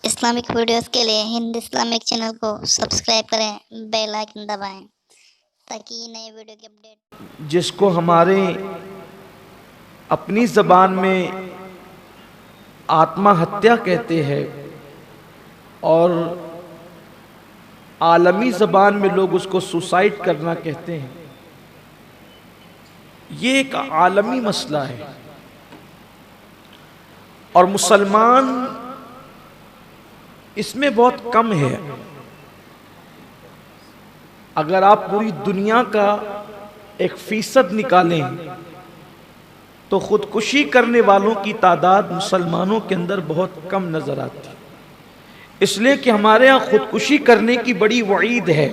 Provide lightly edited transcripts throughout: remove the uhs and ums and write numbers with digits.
Islamic videos के लिए Hind Islamic channel को सब्सक्राइब करें, बेल आइकन दबाएं ताकि नए वीडियो की अपडेट। जिसको हमारे अपनी ज़बान में आत्महत्या कहते हैं और आलमी ज़बान में लोग उसको सुसाइड करना कहते हैं, ये एक आलमी मसला है और मुसलमान इसमें बहुत कम है। अगर आप पूरी दुनिया का 1% निकालें तो खुदकुशी करने वालों की तादाद मुसलमानों के अंदर बहुत कम नजर आती है, इसलिए कि हमारे यहाँ खुदकुशी करने की बड़ी वईद है।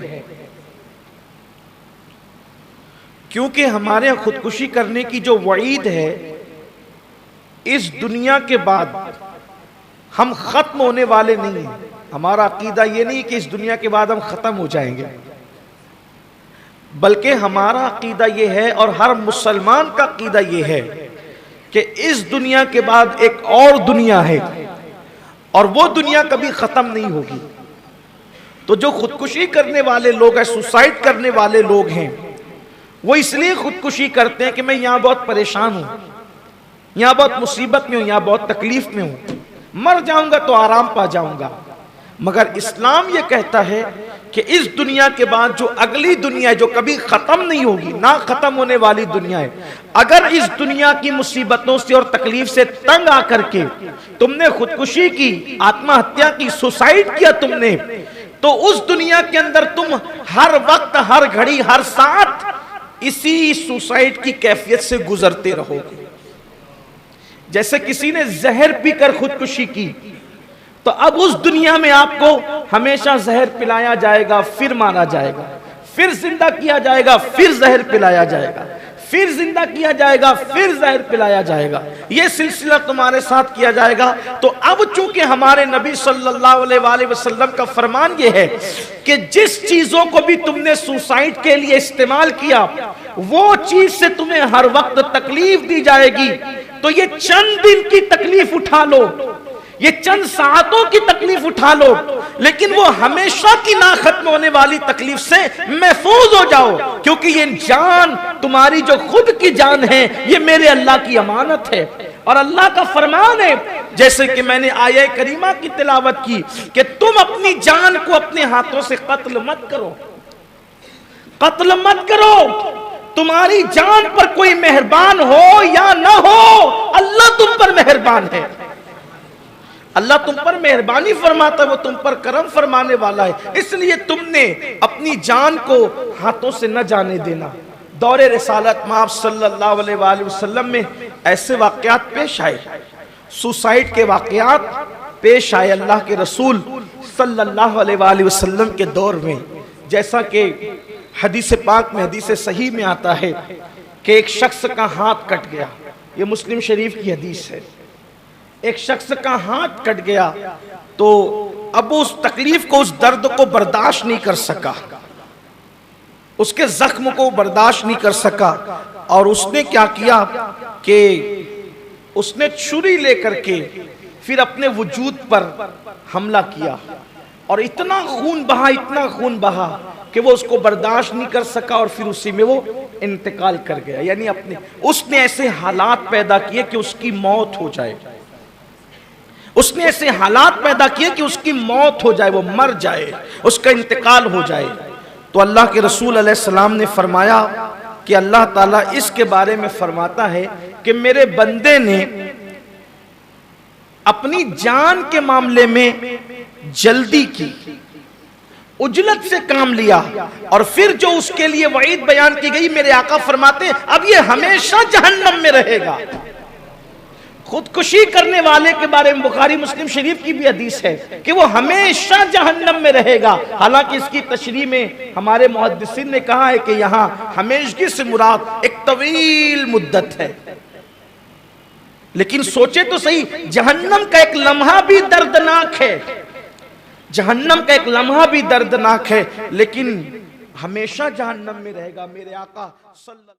क्योंकि हमारे यहाँ खुदकुशी करने की जो वईद है, इस दुनिया के बाद हम खत्म होने वाले नहीं हैं। हमारा अकीदा ये नहीं कि इस दुनिया के बाद हम खत्म हो जाएंगे, बल्कि हमारा अकीदा ये है और हर मुसलमान का अकीदा ये है कि इस दुनिया के बाद एक और दुनिया है और वो दुनिया कभी खत्म नहीं होगी। तो जो खुदकुशी करने वाले लोग हैं, सुसाइड करने वाले लोग हैं, वो इसलिए खुदकुशी करते हैं कि मैं यहां बहुत परेशान हूं, यहां बहुत मुसीबत में हूं, यहां बहुत तकलीफ में हूं, मर जाऊंगा तो आराम पा जाऊंगा। मगर इस्लाम ये कहता है कि इस दुनिया के बाद जो अगली दुनिया है, जो कभी खत्म नहीं होगी, ना खत्म होने वाली दुनिया है, अगर इस दुनिया की मुसीबतों से और तकलीफ से तंग आकर के तुमने खुदकुशी की, आत्महत्या की, सुसाइड किया तुमने, तो उस दुनिया के अंदर तुम हर वक्त, हर घड़ी, हर साथ इसी सुसाइड की कैफियत से गुजरते रहोगे। जैसे किसी ने जहर पीकर खुदकुशी की, तो अब उस दुनिया में आपको हमेशा जहर पिलाया जाएगा, फिर मारा जाएगा, फिर जिंदा किया जाएगा, फिर जहर पिलाया जाएगा, फिर जिंदा किया जाएगा, फिर जहर पिलाया जाएगा। यह सिलसिला तुम्हारे साथ किया जाएगा। तो अब चूंकि हमारे नबी सल्लल्लाहु अलैहि वसल्लम का फरमान यह है कि जिस चीजों को भी तुमने सुसाइड के लिए इस्तेमाल किया, वो चीज से तुम्हें हर वक्त तकलीफ दी जाएगी। तो ये चंद दिन की तकलीफ उठा लो, ये चंद सातों की तकलीफ उठा लो, लेकिन वो हमेशा की ना खत्म होने वाली तकलीफ से महफूज हो जाओ, क्योंकि ये जान तुम्हारी जो खुद की जान है, ये मेरे अल्लाह की अमानत है और अल्लाह का फरमान है। जैसे कि मैंने आया करीमा की तिलावत की कि तुम अपनी जान को अपने हाथों से कत्ल मत करो, कत्ल मत करो। तुम्हारी जान पर कोई मेहरबान हो या ना हो, अल्लाह तुम पर मेहरबान है, अल्लाह तुम पर मेहरबानी फरमाता है, वो तुम पर करम फरमाने वाला है। इसलिए तुमने अपनी जान को हाथों से न जाने देना। दौरे रिसालत में आप सल्लल्लाहु अलैहि वसल्लम में ऐसे वाकयात पेश आए, सुसाइड के वाकयात पेश आए अल्लाह के रसूल सल्लल्लाहु अलैहि वसल्लम के दौर में। जैसा कि हदीस पाक में, हदीस सही में आता है कि एक शख्स का हाथ कट गया, ये मुस्लिम शरीफ की हदीस है। एक शख्स का हाथ कट गया तो अब उस तकलीफ को, उस दर्द को बर्दाश्त नहीं कर सका, उसके जख्म को बर्दाश्त नहीं कर सका और उसने क्या किया कि उसने छुरी लेकर के फिर अपने वजूद पर हमला किया और इतना खून बहा, इतना खून बहा कि वो उसको बर्दाश्त नहीं कर सका और फिर उसी में वो इंतकाल कर गया। यानी अपने उसने ऐसे हालात पैदा किए कि उसकी मौत हो जाए, उसने ऐसे हालात पैदा किए कि उसकी मौत हो जाए, वो मर जाए, उसका इंतकाल हो जाए। तो अल्लाह के रसूल अलैहिस्सलाम ने फरमाया कि अल्लाह ताला इसके बारे में फरमाता है कि मेरे बंदे ने अपनी जान के मामले में जल्दी की, उजलत से काम लिया और फिर जो उसके लिए वईद बयान की गई, मेरे आका फरमाते हैं अब ये हमेशा जहन्नम में रहेगा। खुदकुशी करने वाले के बारे में बुखारी मुस्लिम शरीफ की भी हदीस है कि वो हमेशा जहन्नम में रहेगा। हालांकि इसकी तशरीह में हमारे मुहद्दिसीन ने कहा है कि यहाँ हमेशगी से मुराद एक तवील मुद्दत है, लेकिन सोचे तो सही, जहन्नम का एक लम्हा भी दर्दनाक है, जहन्नम का एक लम्हा भी दर्दनाक है, लेकिन हमेशा जहन्नम में रहेगा। मेरे आका सल्लल्लाहु